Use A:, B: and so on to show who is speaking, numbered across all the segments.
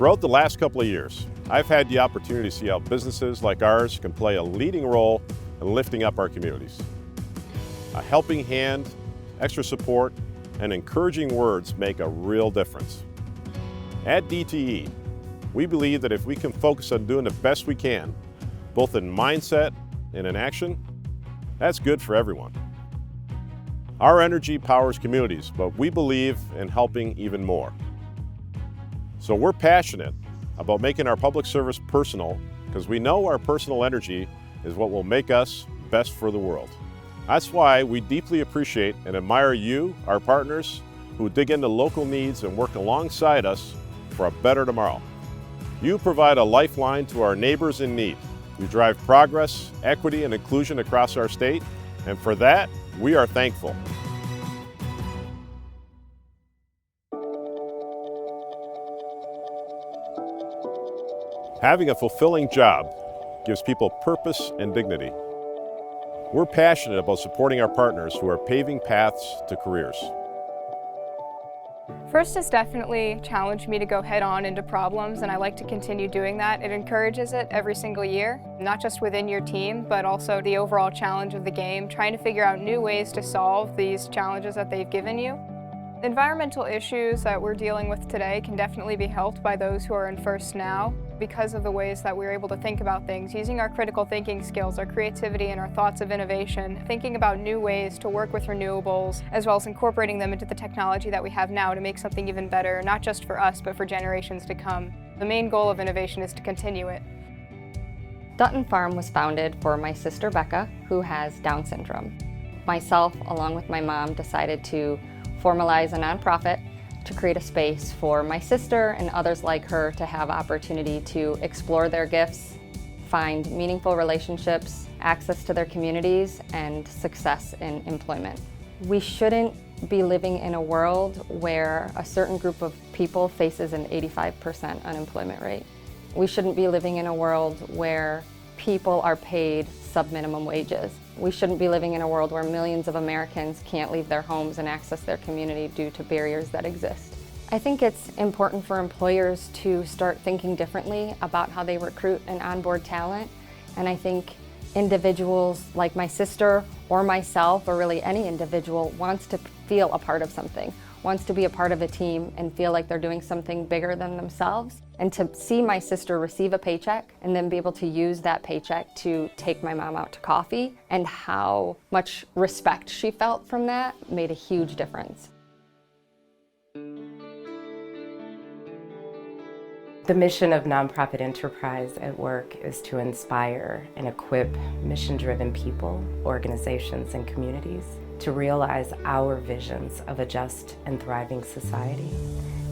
A: Throughout the last couple of years, I've had the opportunity to see how businesses like ours can play a leading role in lifting up our communities. A helping hand, extra support, and encouraging words make a real difference. At DTE, we believe that if we can focus on doing the best we can, both in mindset and in action, that's good for everyone. Our energy powers communities, but we believe in helping even more. So we're passionate about making our public service personal because we know our personal energy is what will make us best for the world. That's why we deeply appreciate and admire you, our partners, who dig into local needs and work alongside us for a better tomorrow. You provide a lifeline to our neighbors in need. You drive progress, equity, and inclusion across our state, and for that, we are thankful. Having a fulfilling job gives people purpose and dignity. We're passionate about supporting our partners who are paving paths to careers.
B: First has definitely challenged me to go head on into problems, and I like to continue doing that. It encourages it every single year, not just within your team, but also the overall challenge of the game, trying to figure out new ways to solve these challenges that they've given you. Environmental issues that we're dealing with today can definitely be helped by those who are in First Now because of the ways that we're able to think about things, using our critical thinking skills, our creativity, and our thoughts of innovation, thinking about new ways to work with renewables, as well as incorporating them into the technology that we have now to make something even better, not just for us, but for generations to come. The main goal of innovation is to continue it.
C: Dutton Farm was founded for my sister Becca, who has Down syndrome. Myself, along with my mom, decided to formalize a nonprofit to create a space for my sister and others like her to have opportunity to explore their gifts, find meaningful relationships, access to their communities, and success in employment. We shouldn't be living in a world where a certain group of people faces an 85% unemployment rate. We shouldn't be living in a world where people are paid sub-minimum wages. We shouldn't be living in a world where millions of Americans can't leave their homes and access their community due to barriers that exist. I think it's important for employers to start thinking differently about how they recruit and onboard talent. And I think individuals like my sister or myself, or really any individual, wants to feel a part of something, wants to be a part of a team and feel like they're doing something bigger than themselves. And to see my sister receive a paycheck and then be able to use that paycheck to take my mom out to coffee, and how much respect she felt from that made a huge difference.
D: The mission of nonprofit enterprise at work is to inspire and equip mission-driven people, organizations, and communities to realize our visions of a just and thriving society.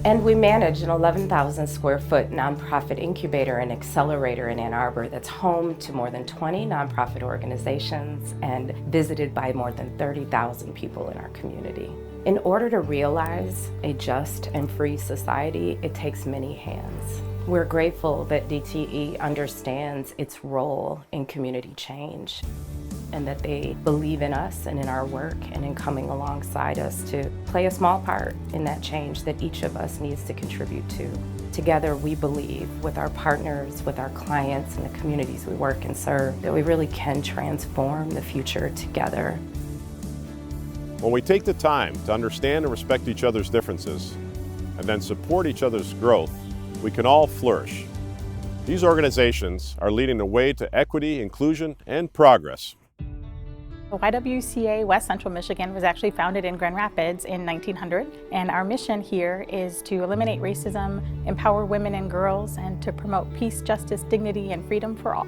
D: And we manage an 11,000 square foot nonprofit incubator and accelerator in Ann Arbor that's home to more than 20 nonprofit organizations and visited by more than 30,000 people in our community. In order to realize a just and free society, it takes many hands. We're grateful that DTE understands its role in community change, and that they believe in us and in our work and in coming alongside us to play a small part in that change that each of us needs to contribute to. Together, we believe, with our partners, with our clients, and the communities we work and serve, that we really can transform the future together.
A: When we take the time to understand and respect each other's differences, and then support each other's growth, we can all flourish. These organizations are leading the way to equity, inclusion, and progress.
E: The YWCA West Central Michigan was actually founded in Grand Rapids in 1900, and our mission here is to eliminate racism, empower women and girls, and to promote peace, justice, dignity, and freedom for all.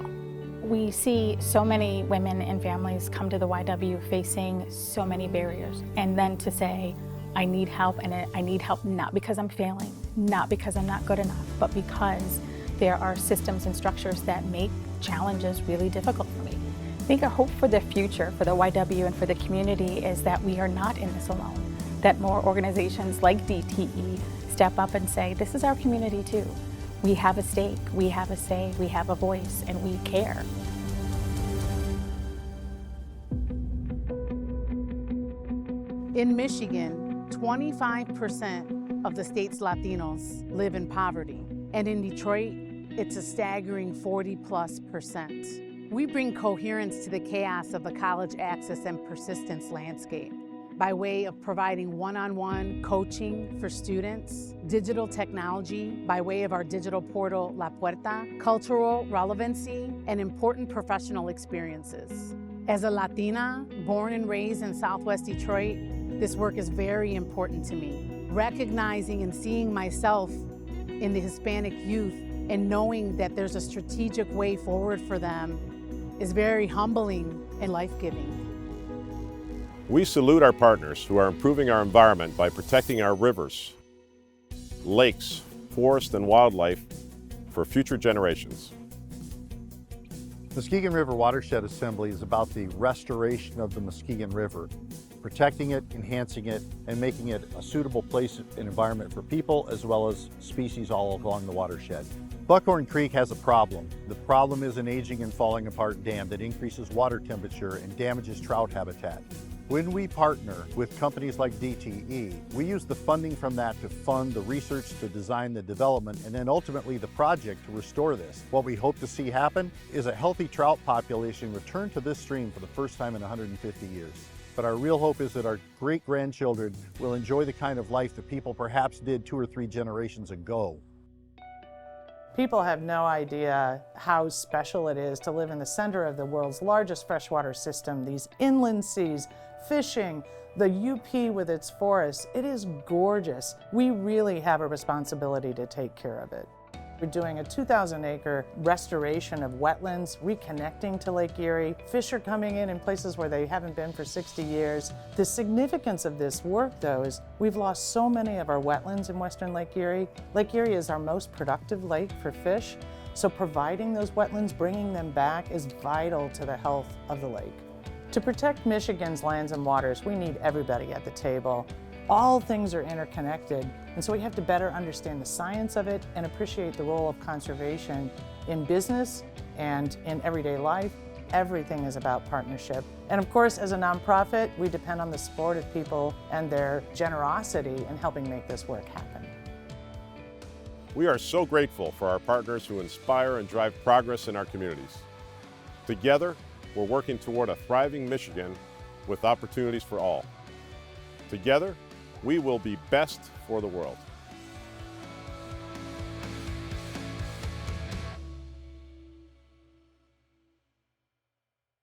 E: We see so many women and families come to the YW facing so many barriers, and then to say, I need help, and I need help not because I'm failing, not because I'm not good enough, but because there are systems and structures that make challenges really difficult for me. I think a hope for the future for the YW and for the community is that we are not in this alone, that more organizations like DTE step up and say, this is our community too. We have a stake, we have a say, we have a voice, and we care.
F: In Michigan, 25% of the state's Latinos live in poverty. And in Detroit, it's a staggering 40+%. We bring coherence to the chaos of the college access and persistence landscape by way of providing one-on-one coaching for students, digital technology by way of our digital portal La Puerta, cultural relevancy, and important professional experiences. As a Latina, born and raised in Southwest Detroit, this work is very important to me. Recognizing and seeing myself in the Hispanic youth and knowing that there's a strategic way forward for them is very humbling and life-giving.
A: We salute our partners who are improving our environment by protecting our rivers, lakes, forests, and wildlife for future generations.
G: Muskegon River Watershed Assembly is about the restoration of the Muskegon River, protecting it, enhancing it, and making it a suitable place and environment for people as well as species all along the watershed. Buckhorn Creek has a problem. The problem is an aging and falling apart dam that increases water temperature and damages trout habitat. When we partner with companies like DTE, we use the funding from that to fund the research, to design the development, and then ultimately the project to restore this. What we hope to see happen is a healthy trout population return to this stream for the first time in 150 years. But our real hope is that our great-grandchildren will enjoy the kind of life that people perhaps did 2 or 3 generations ago.
F: People have no idea how special it is to live in the center of the world's largest freshwater system, these inland seas, fishing, the UP with its forests. It is gorgeous. We really have a responsibility to take care of it. We're doing a 2,000-acre restoration of wetlands, reconnecting to Lake Erie. Fish are coming in places where they haven't been for 60 years. The significance of this work, though, is we've lost so many of our wetlands in western Lake Erie. Lake Erie is our most productive lake for fish, so providing those wetlands, bringing them back, is vital to the health of the lake. To protect Michigan's lands and waters, we need everybody at the table. All things are interconnected, and so we have to better understand the science of it and appreciate the role of conservation in business and in everyday life. Everything is about partnership. And of course, as a nonprofit, we depend on the support of people and their generosity in helping make this work happen.
A: We are so grateful for our partners who inspire and drive progress in our communities. Together, we're working toward a thriving Michigan with opportunities for all. Together, we will be best for the world.